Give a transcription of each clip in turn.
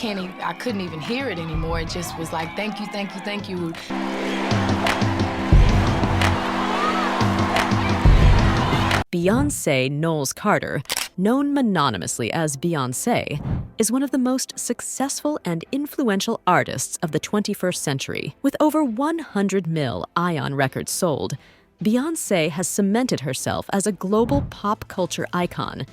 I couldn't even hear it anymore. It just was like, thank you, thank you, thank you. Beyonce Knowles-Carter, known mononymously as Beyonce, is one of the most successful and influential artists of the 21st century. With over 100 mil Ion records sold, Beyonce has cemented herself as a global pop culture icon.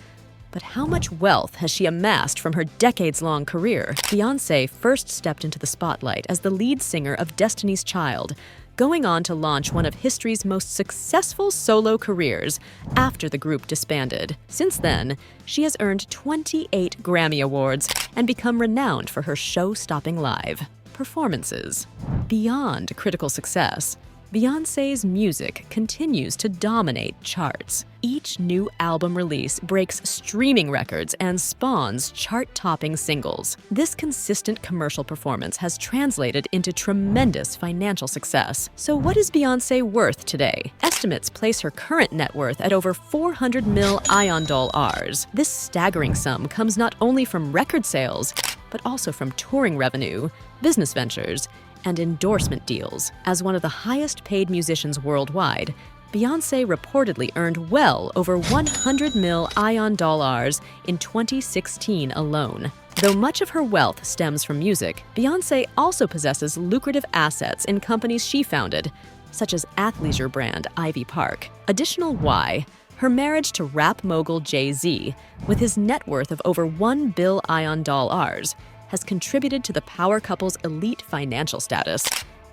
But how much wealth has she amassed from her decades-long career? Beyonce first stepped into the spotlight as the lead singer of Destiny's Child, going on to launch one of history's most successful solo careers after the group disbanded. Since then, she has earned 28 Grammy Awards and become renowned for her show-stopping live performances. Beyond critical success, Beyoncé's music continues to dominate charts. Each new album release breaks streaming records and spawns chart-topping singles. This consistent commercial performance has translated into tremendous financial success. So what is Beyonce worth today? Estimates place her current net worth at over 400 mil Ion dollars. This staggering sum comes not only from record sales, but also from touring revenue, business ventures, and endorsement deals. As one of the highest-paid musicians worldwide, Beyoncé reportedly earned well over 100 mil Ion dollars in 2016 alone. Though much of her wealth stems from music, Beyoncé also possesses lucrative assets in companies she founded, such as athleisure brand Ivy Park. Additional why, her marriage to rap mogul Jay-Z, with his net worth of over 1 bill Ion dollars, has contributed to the power couple's elite financial status.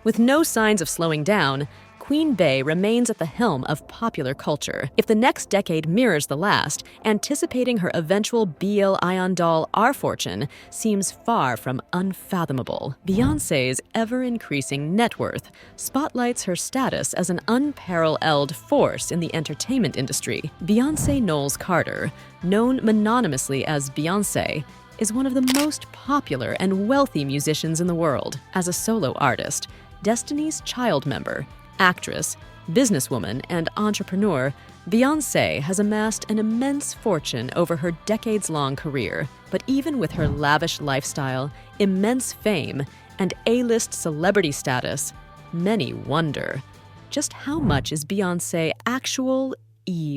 With no signs of slowing down, Queen Bey remains at the helm of popular culture. If the next decade mirrors the last, anticipating her eventual BL Ion doll R fortune seems far from unfathomable. Beyoncé's ever-increasing net worth spotlights her status as an unparalleled force in the entertainment industry. Beyonce Knowles-Carter, known mononymously as Beyonce, is one of the most popular and wealthy musicians in the world. As a solo artist, Destiny's Child member, actress, businesswoman, and entrepreneur, Beyoncé has amassed an immense fortune over her decades-long career. But even with her lavish lifestyle, immense fame, and A-list celebrity status, many wonder, just how much is Beyoncé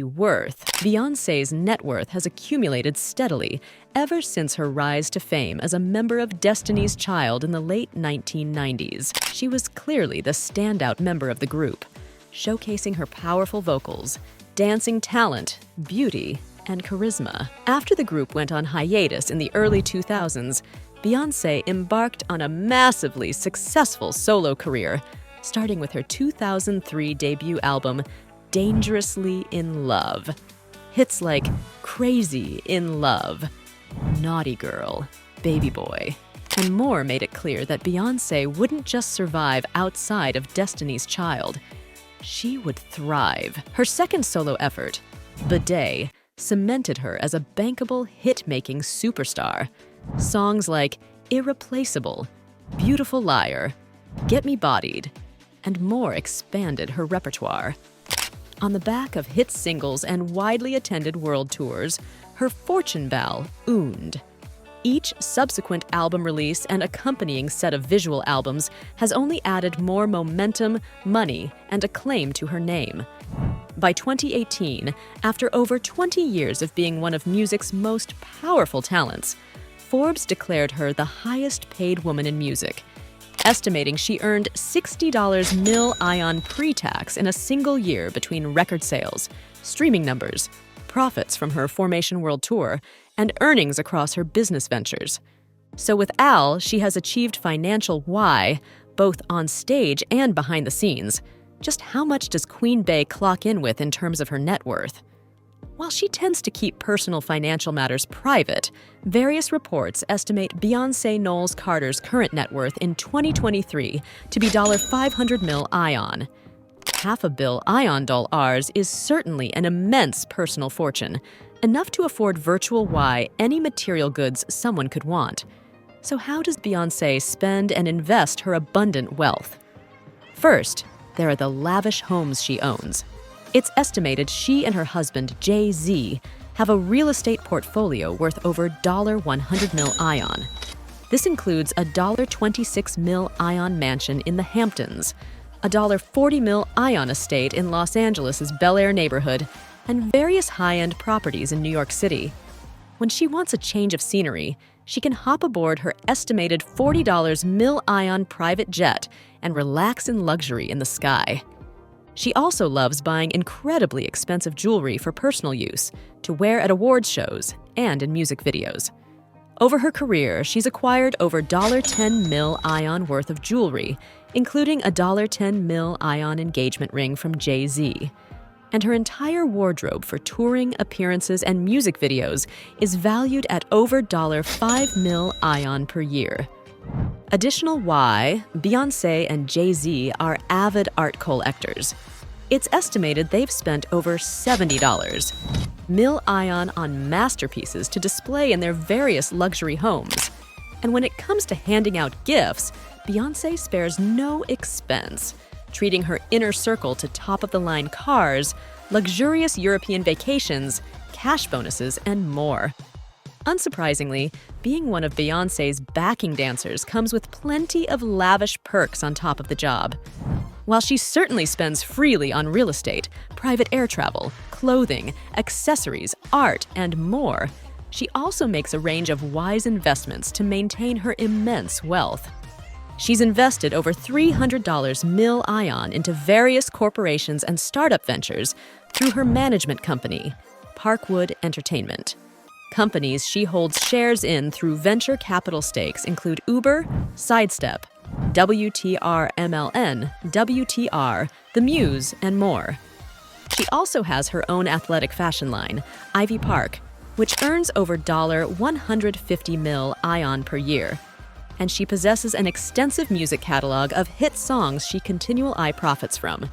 worth? Beyoncé's net worth has accumulated steadily ever since her rise to fame as a member of Destiny's Child in the late 1990s. She was clearly the standout member of the group, showcasing her powerful vocals, dancing talent, beauty, and charisma. After the group went on hiatus in the early 2000s, Beyoncé embarked on a massively successful solo career, starting with her 2003 debut album, Dangerously in Love. Hits like Crazy in Love, Naughty Girl, Baby Boy, and more made it clear that Beyoncé wouldn't just survive outside of Destiny's Child. She would thrive. Her second solo effort, Bidet, cemented her as a bankable hit-making superstar. Songs like Irreplaceable, Beautiful Liar, Get Me Bodied, and more expanded her repertoire. On the back of hit singles and widely attended world tours, her fortune bell ooned. Each subsequent album release and accompanying set of visual albums has only added more momentum, money, and acclaim to her name. By 2018, after over 20 years of being one of music's most powerful talents, Forbes declared her the highest-paid woman in music, estimating she earned $60 mil Ion pre-tax in a single year between record sales, streaming numbers, profits from her Formation World Tour, and earnings across her business ventures. So with Al, she has achieved financial why, both on stage and behind the scenes. Just how much does Queen Bey clock in with in terms of her net worth? While she tends to keep personal financial matters private, various reports estimate Beyonce Knowles-Carter's current net worth in 2023 to be $500 mil Ion. $500 million Ion dollars is certainly an immense personal fortune, enough to afford virtual Y any material goods someone could want. So how does Beyoncé spend and invest her abundant wealth? First, there are the lavish homes she owns. It's estimated she and her husband, Jay-Z, have a real estate portfolio worth over $100 million Ion. This includes a $26 million Ion mansion in the Hamptons, a $40 million Ion estate in Los Angeles' Bel Air neighborhood, and various high-end properties in New York City. When she wants a change of scenery, she can hop aboard her estimated $40 million Ion private jet and relax in luxury in the sky. She also loves buying incredibly expensive jewelry for personal use, to wear at awards shows and in music videos. Over her career, she's acquired over $10 million Ion worth of jewelry, including a $10 million Ion engagement ring from Jay-Z. And her entire wardrobe for touring, appearances, and music videos is valued at over $5 million Ion per year. Additional why, Beyonce and Jay-Z are avid art collectors. It's estimated they've spent over $70 million Ion on masterpieces to display in their various luxury homes. And when it comes to handing out gifts, Beyonce spares no expense, treating her inner circle to top-of-the-line cars, luxurious European vacations, cash bonuses, and more. Unsurprisingly, being one of Beyoncé's backing dancers comes with plenty of lavish perks on top of the job. While she certainly spends freely on real estate, private air travel, clothing, accessories, art, and more, she also makes a range of wise investments to maintain her immense wealth. She's invested over $300 million Ion into various corporations and startup ventures through her management company, Parkwood Entertainment. Companies she holds shares in through venture capital stakes include Uber, Sidestep, WTR-MLN, WTR, The Muse, and more. She also has her own athletic fashion line, Ivy Park, which earns over $150 million Ion per year. And she possesses an extensive music catalog of hit songs she continual eye profits from.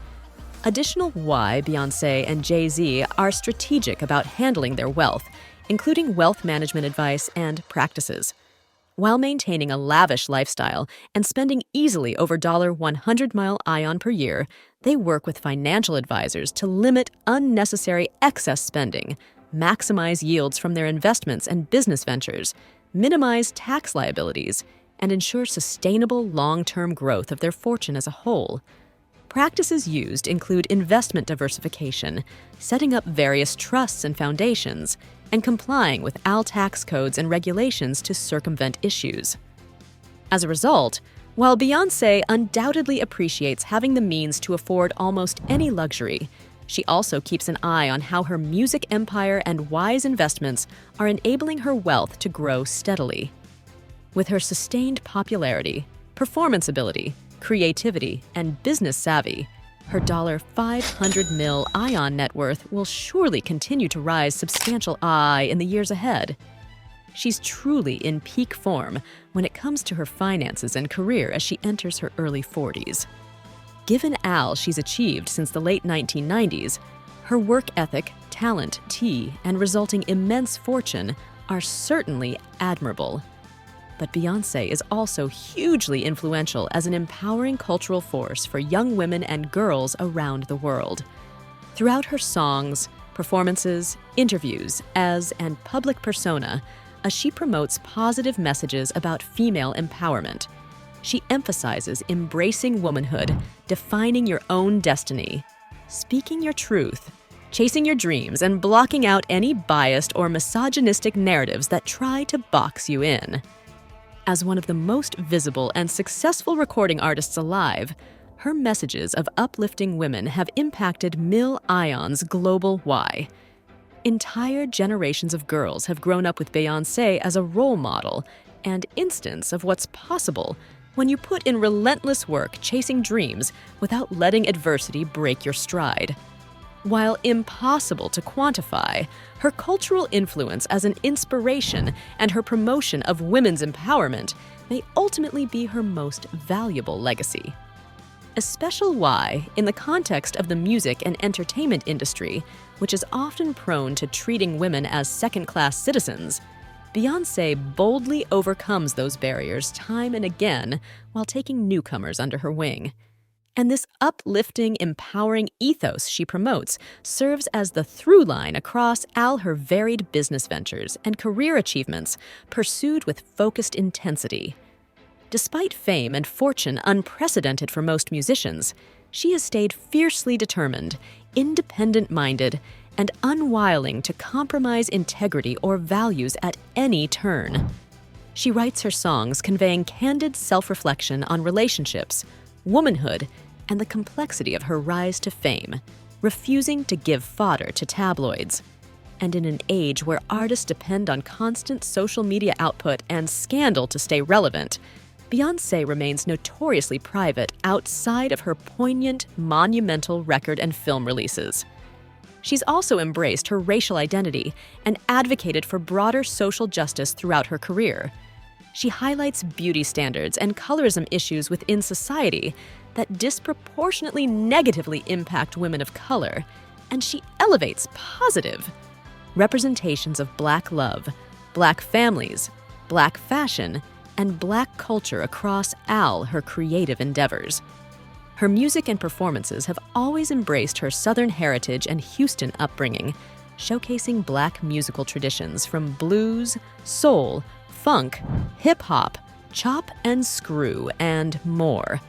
Additional why Beyonce and Jay-Z are strategic about handling their wealth, including wealth management advice and practices. While maintaining a lavish lifestyle and spending easily over $100 million Ion per year, they work with financial advisors to limit unnecessary excess spending, maximize yields from their investments and business ventures, minimize tax liabilities, and ensure sustainable long-term growth of their fortune as a whole. Practices used include investment diversification, setting up various trusts and foundations, and complying with all tax codes and regulations to circumvent issues. As a result, while Beyoncé undoubtedly appreciates having the means to afford almost any luxury, she also keeps an eye on how her music empire and wise investments are enabling her wealth to grow steadily. With her sustained popularity, performance ability, creativity, and business savvy, her $500 million Ion net worth will surely continue to rise substantial in the years ahead. She's truly in peak form when it comes to her finances and career as she enters her early 40s. Given all she's achieved since the late 1990s, her work ethic, talent, and resulting immense fortune are certainly admirable. But Beyoncé is also hugely influential as an empowering cultural force for young women and girls around the world. Throughout her songs, performances, interviews, and public persona, as she promotes positive messages about female empowerment, she emphasizes embracing womanhood, defining your own destiny, speaking your truth, chasing your dreams, and blocking out any biased or misogynistic narratives that try to box you in. As one of the most visible and successful recording artists alive, her messages of uplifting women have impacted Mill Ion's global why. Entire generations of girls have grown up with Beyoncé as a role model and instance of what's possible when you put in relentless work chasing dreams without letting adversity break your stride. While impossible to quantify, her cultural influence as an inspiration and her promotion of women's empowerment may ultimately be her most valuable legacy. A special why, in the context of the music and entertainment industry, which is often prone to treating women as second-class citizens, Beyoncé boldly overcomes those barriers time and again while taking newcomers under her wing. And this uplifting, empowering ethos she promotes serves as the through line across all her varied business ventures and career achievements pursued with focused intensity. Despite fame and fortune unprecedented for most musicians, she has stayed fiercely determined, independent-minded, and unwilling to compromise integrity or values at any turn. She writes her songs conveying candid self-reflection on relationships, womanhood, and the complexity of her rise to fame, refusing to give fodder to tabloids. And in an age where artists depend on constant social media output and scandal to stay relevant, Beyonce remains notoriously private outside of her poignant, monumental record and film releases. She's also embraced her racial identity and advocated for broader social justice throughout her career. She highlights beauty standards and colorism issues within society that disproportionately negatively impact women of color, and she elevates positive representations of Black love, Black families, Black fashion, and Black culture across all her creative endeavors. Her music and performances have always embraced her Southern heritage and Houston upbringing, showcasing Black musical traditions from blues, soul, funk, hip-hop, chop and screw, and more.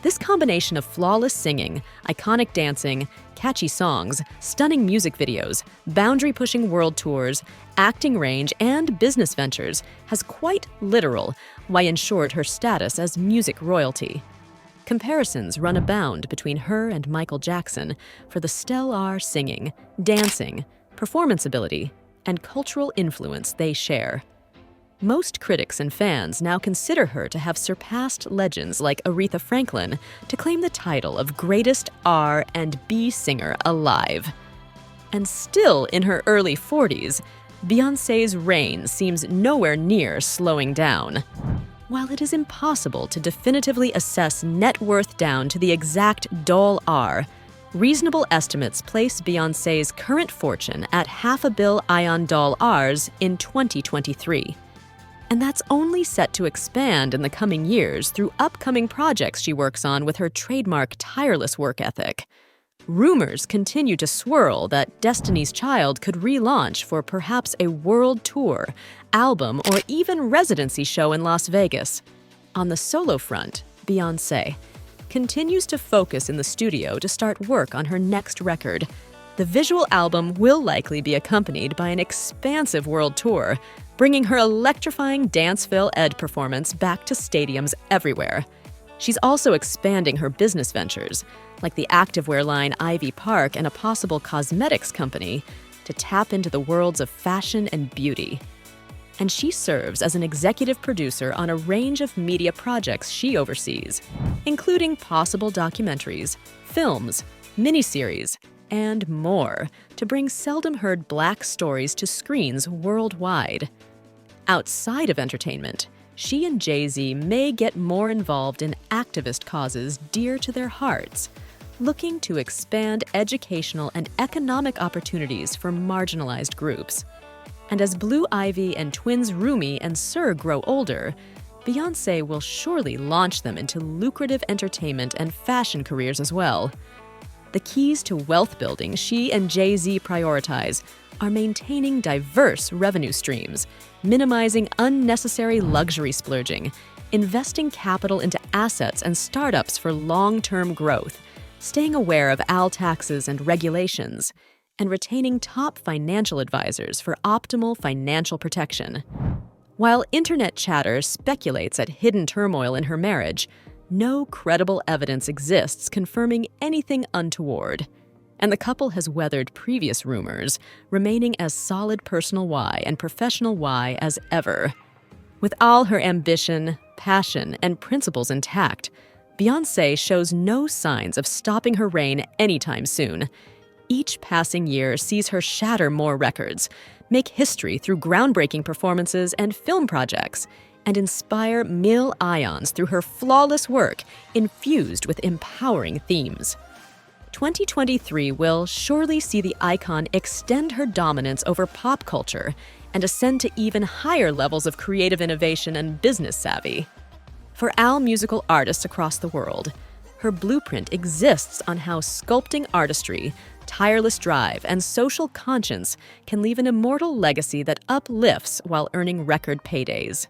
This combination of flawless singing, iconic dancing, catchy songs, stunning music videos, boundary-pushing world tours, acting range, and business ventures has quite literal why ensured her status as music royalty. Comparisons run abound between her and Michael Jackson for the stellar singing, dancing, performance ability, and cultural influence they share. Most critics and fans now consider her to have surpassed legends like Aretha Franklin to claim the title of greatest R&B singer alive. And still in her early 40s, Beyoncé's reign seems nowhere near slowing down. While it is impossible to definitively assess net worth down to the exact $, reasonable estimates place Beyoncé's current fortune at $500 million in 2023. And that's only set to expand in the coming years through upcoming projects she works on with her trademark tireless work ethic. Rumors continue to swirl that Destiny's Child could relaunch for perhaps a world tour, album, or even residency show in Las Vegas. On the solo front, Beyoncé continues to focus in the studio to start work on her next record. The visual album will likely be accompanied by an expansive world tour, bringing her electrifying dance-filled performance back to stadiums everywhere. She's also expanding her business ventures, like the activewear line Ivy Park and a possible cosmetics company, to tap into the worlds of fashion and beauty. And she serves as an executive producer on a range of media projects she oversees, including possible documentaries, films, miniseries, and more, to bring seldom-heard Black stories to screens worldwide. Outside of entertainment, she and Jay-Z may get more involved in activist causes dear to their hearts, looking to expand educational and economic opportunities for marginalized groups. And as Blue Ivy and twins Rumi and Sir grow older, Beyoncé will surely launch them into lucrative entertainment and fashion careers as well. The keys to wealth building she and Jay-Z prioritize are maintaining diverse revenue streams, minimizing unnecessary luxury splurging, investing capital into assets and startups for long-term growth, staying aware of all taxes and regulations, and retaining top financial advisors for optimal financial protection. While internet chatter speculates at hidden turmoil in her marriage, no credible evidence exists confirming anything untoward. And the couple has weathered previous rumors, remaining as solid personal Y and professional Y as ever. With all her ambition, passion, and principles intact, Beyoncé shows no signs of stopping her reign anytime soon. Each passing year sees her shatter more records, make history through groundbreaking performances and film projects, and inspire millions through her flawless work infused with empowering themes. 2023 will surely see the icon extend her dominance over pop culture and ascend to even higher levels of creative innovation and business savvy. For all musical artists across the world, Her blueprint exists on how sculpting artistry, tireless drive, and social conscience can leave an immortal legacy that uplifts while earning record paydays.